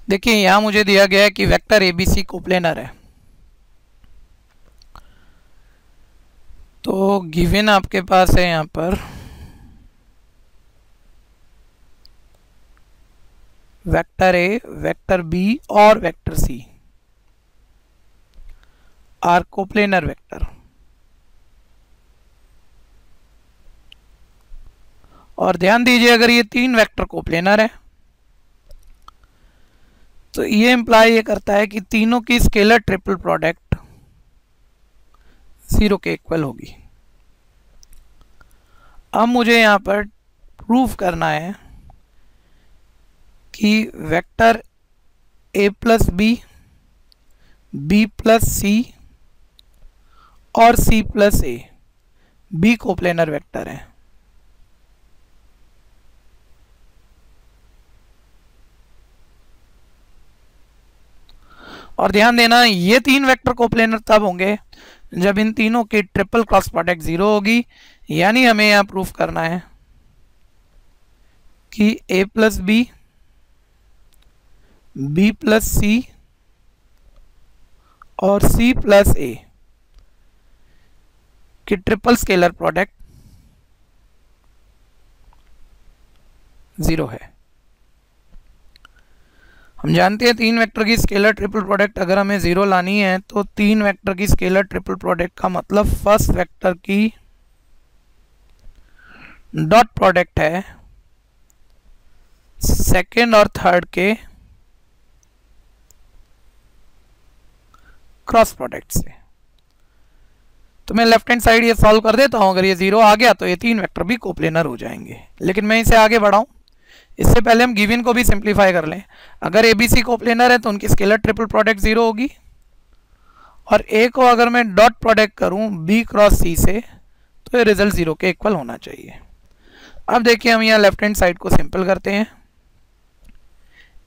देखिए यहां मुझे दिया गया है कि वेक्टर एबीसी कोप्लेनर है, तो गिवन आपके पास है यहां पर वेक्टर ए, वेक्टर बी और vector C are coplanar vector. और ध्यान दीजिए अगर ये तीन वेक्टर कोप्लेनर है तो ये इंप्लाई ये करता है कि तीनों की स्केलर ट्रिपल प्रोडक्ट 0 के इक्वल होगी। अब मुझे यहां पर प्रूफ करना है कि vector A plus B, B plus C और C plus A B coplanar vector है। और ध्यान देना ये तीन वेक्टर कोप्लेनर तब होंगे जब इन तीनों की ट्रिपल क्रॉस प्रोडक्ट 0 होगी। यानी हमें यहां प्रूफ करना है कि ए plus B, B plus C और सी प्लस ए की ट्रिपल स्केलर प्रोडक्ट 0 है। हम जानते हैं तीन वेक्टर की स्केलर ट्रिपल प्रोडक्ट अगर हमें 0 लानी है तो तीन वेक्टर की स्केलर ट्रिपल प्रोडक्ट का मतलब फर्स्ट वेक्टर की डॉट प्रोडक्ट है सेकेंड और थर्ड के क्रॉस प्रोडक्ट से। तो मैं लेफ्ट हैंड साइड ये सॉल्व कर देता हूं, अगर ये 0 आ गया तो ये तीन वेक्टर भी कोप्लेनर हो जाएंगे। लेकिन मैं इसे आगे बढ़ाऊं इससे पहले हम गिवन को भी सिंप्लीफाई कर लें। अगर एबीसी कोप्लेनर है तो उनकी स्केलर ट्रिपल प्रोडक्ट 0 होगी, और ए को अगर मैं डॉट प्रोडक्ट करूं बी क्रॉस सी से तो ये रिजल्ट 0 के इक्वल होना चाहिए। अब देखिए हम यहाँ लेफ्ट हैंड साइड को सिंपल करते हैं।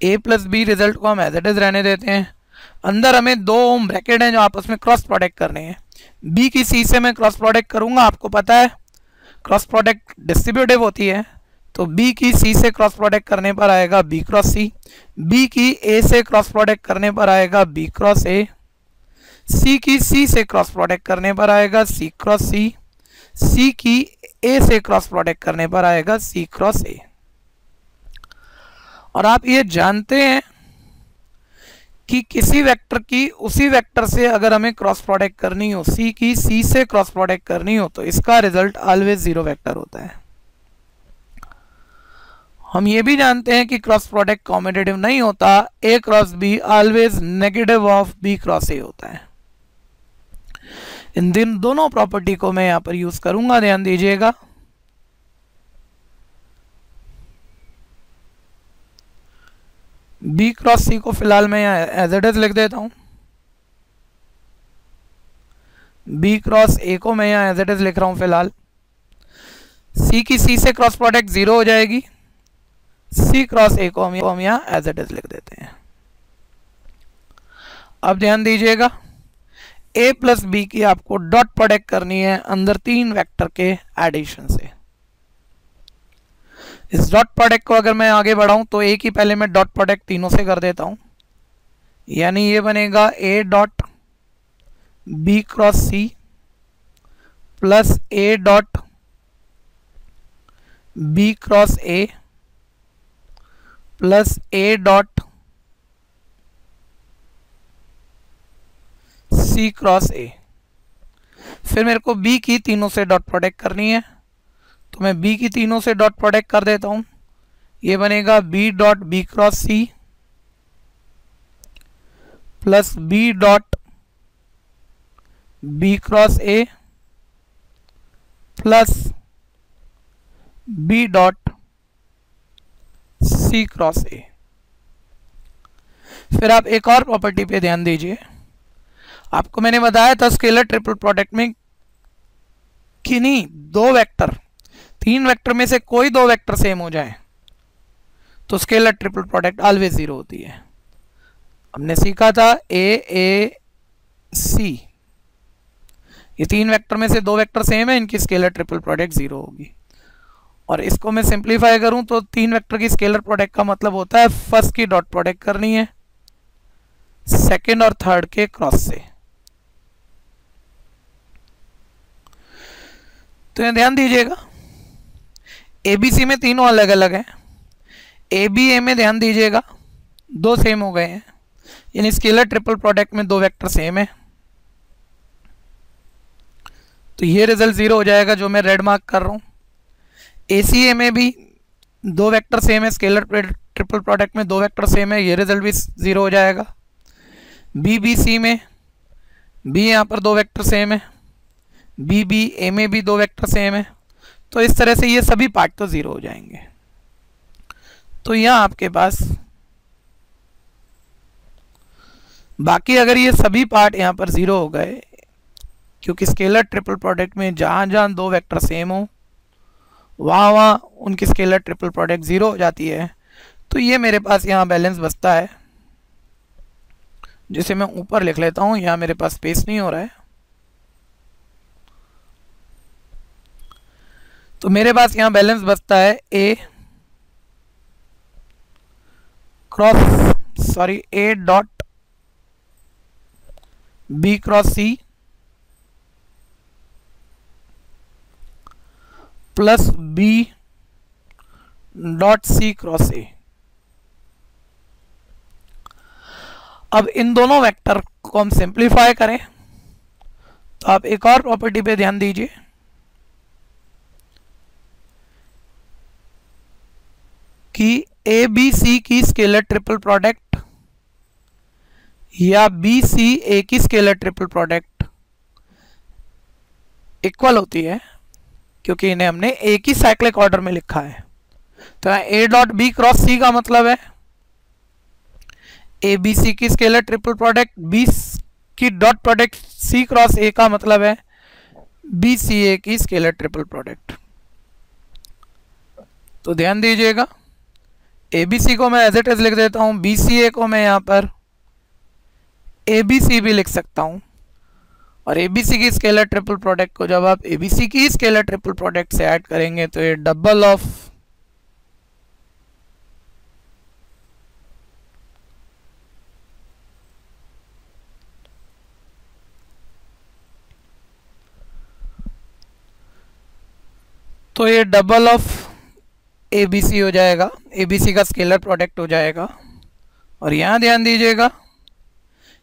ए प्लस बी रिजल्ट को हम एज इट इज रहने देते हैं। अंदर हमें दो ब्रैकेट हैं जो आपस में क्रॉस प्रोडक्ट करने हैं। बी की सी से मैं क्रॉस प्रोडक्ट करूंगा, आपको पता है क्रॉस प्रोडक्ट डिस्ट्रीब्यूटिव होती है, तो बी की सी से क्रॉस प्रोडक्ट करने पर आएगा बी क्रॉस सी, बी की ए से क्रॉस प्रोडक्ट करने पर आएगा बी क्रॉस ए, सी की सी से क्रॉस प्रोडक्ट करने पर आएगा सी क्रॉस सी, सी की ए से क्रॉस प्रोडक्ट करने पर आएगा सी क्रॉस ए। और आप ये जानते हैं कि किसी वेक्टर की उसी वेक्टर से अगर हमें क्रॉस प्रोडक्ट करनी हो, सी की सी से क्रॉस प्रोडक्ट करनी हो, तो इसका रिजल्ट ऑलवेज 0 वेक्टर होता है। हम ये भी जानते हैं कि क्रॉस प्रोडक्ट कॉम्यूटेटिव नहीं होता, A cross B always negative of B cross A होता है। इन दोनों प्रॉपर्टी को मैं यहां पर यूज करूंगा, ध्यान दीजिएगा। बी क्रॉस सी को फिलहाल मैं यहां एज इट इज लिख देता हूं, बी क्रॉस ए को मैं यहां एज इट इज लिख रहा हूं फिलहाल। सी की सी से क्रॉस प्रोडक्ट 0 हो जाएगी, सी क्रॉस ए को हम यहां एज इट इज लिख देते हैं। अब ध्यान दीजिएगा ए प्लस बी की आपको डॉट प्रोडक्ट करनी है अंदर तीन वेक्टर के एडिशन से। इस डॉट प्रोडक्ट को अगर मैं आगे बढ़ाऊं तो ए की पहले मैं डॉट प्रोडक्ट तीनों से कर देता हूं, यानी ये बनेगा A dot B cross C plus A dot B cross A plus A dot C cross A. फिर मेरे को बी की तीनों से डॉट प्रोडक्ट करनी है, तो मैं बी की तीनों से डॉट प्रोडक्ट कर देता हूं। ये बनेगा B dot B cross C plus B dot B cross A plus B dot C cross A. फिर आप एक और प्रॉपर्टी पे ध्यान दीजिए, आपको मैंने बताया था स्केलर ट्रिपल प्रोडक्ट में कि नहीं दो वेक्टर, तीन वेक्टर में से कोई दो वेक्टर सेम हो जाए तो स्केलर ट्रिपल प्रोडक्ट ऑलवेज 0 होती है। हमने सीखा था ए सी, ये तीन वेक्टर में से दो वेक्टर सेम है, इनकी स्केलर ट्रिपल प्रोडक्ट 0 होगी। और इसको मैं सिंप्लीफाई करूं तो 3 वेक्टर की स्केलर प्रोडक्ट का मतलब होता है फर्स्ट की डॉट प्रोडक्ट करनी है सेकंड और थर्ड के क्रॉस से। तो ये ध्यान दीजिएगा एबीसी में तीनों अलग अलग हैं, ए बी ए में ध्यान दीजिएगा दो सेम हो गए हैं, यानी स्केलर ट्रिपल प्रोडक्ट में दो वेक्टर सेम है। तो ये रिजल्ट 0 हो जाएगा जो मैं रेड मार्क कर रहा हूं। एसीए में भी दो वेक्टर सेम है, स्केलर ट्रिपल प्रोडक्ट में दो वेक्टर सेम है, ये रिजल्ट भी 0 हो जाएगा। बीबीसी में भी यहाँ पर दो वेक्टर सेम है, बीबीए में भी दो वेक्टर सेम है। तो इस तरह से ये सभी पार्ट तो 0 हो जाएंगे। तो यहाँ आपके पास बाकी अगर ये सभी पार्ट यहाँ पर 0 हो गए, क्योंकि स्केलर ट्रिपल प्रोडक्ट में जहाँ जहाँ दो वेक्टर सेम हो वहाँ वहाँ उनकी स्केलर ट्रिपल प्रोडक्ट 0 हो जाती है। तो ये मेरे पास यहाँ बैलेंस बचता है, जिसे मैं ऊपर लिख लेता हूँ, यहाँ मेरे पास स्पेस नहीं हो रहा है। तो मेरे पास यहाँ बैलेंस बचता है A dot B cross C plus B dot C cross A. अब इन दोनों वेक्टर को हम सिंप्लीफाई करें तो आप एक और प्रॉपर्टी पे ध्यान दीजिए कि ए बी सी की स्केलर ट्रिपल प्रोडक्ट या बी सी ए की स्केलर ट्रिपल प्रोडक्ट इक्वल होती है, क्योंकि इन्हें हमने एक ही साइक्लिक ऑर्डर में लिखा है। तो A dot B cross C का मतलब है ए बी सी की स्केलर ट्रिपल प्रोडक्ट, बी की dot product C cross A का मतलब है बी सी ए की स्केलर ट्रिपल प्रोडक्ट। तो ध्यान दीजिएगा ए बी सी को मैं एज इट इज लिख देता हूं, बी सी ए को मैं यहां पर ए बी सी भी लिख सकता हूं। और एबीसी की स्केलर ट्रिपल प्रोडक्ट को जब आप एबीसी की स्केलर ट्रिपल प्रोडक्ट से ऐड करेंगे तो ये डबल ऑफ एबीसी हो जाएगा, एबीसी का स्केलर प्रोडक्ट हो जाएगा। और यहां ध्यान दीजिएगा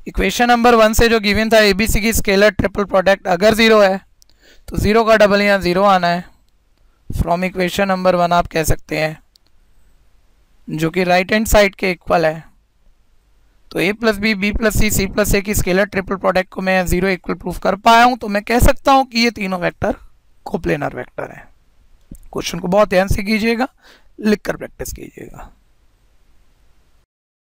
इक्वेशन नंबर 1 से जो गिवन था एबीसी की स्केलर ट्रिपल प्रोडक्ट अगर 0 है तो 0 का डबल यहाँ 0 आना है। फ्रॉम इक्वेशन नंबर 1 आप कह सकते हैं, जो कि राइट हैंड साइड के इक्वल है। तो A plus B plus C plus A की स्केलर ट्रिपल प्रोडक्ट को मैं 0 इक्वल प्रूफ कर पाया हूँ, तो मैं कह सकता हूँ कि ये तीनों वेक्टर कोप्लेनर वेक्टर हैं। क्वेश्चन को बहुत ध्यान से कीजिएगा, लिखकर प्रैक्टिस कीजिएगा।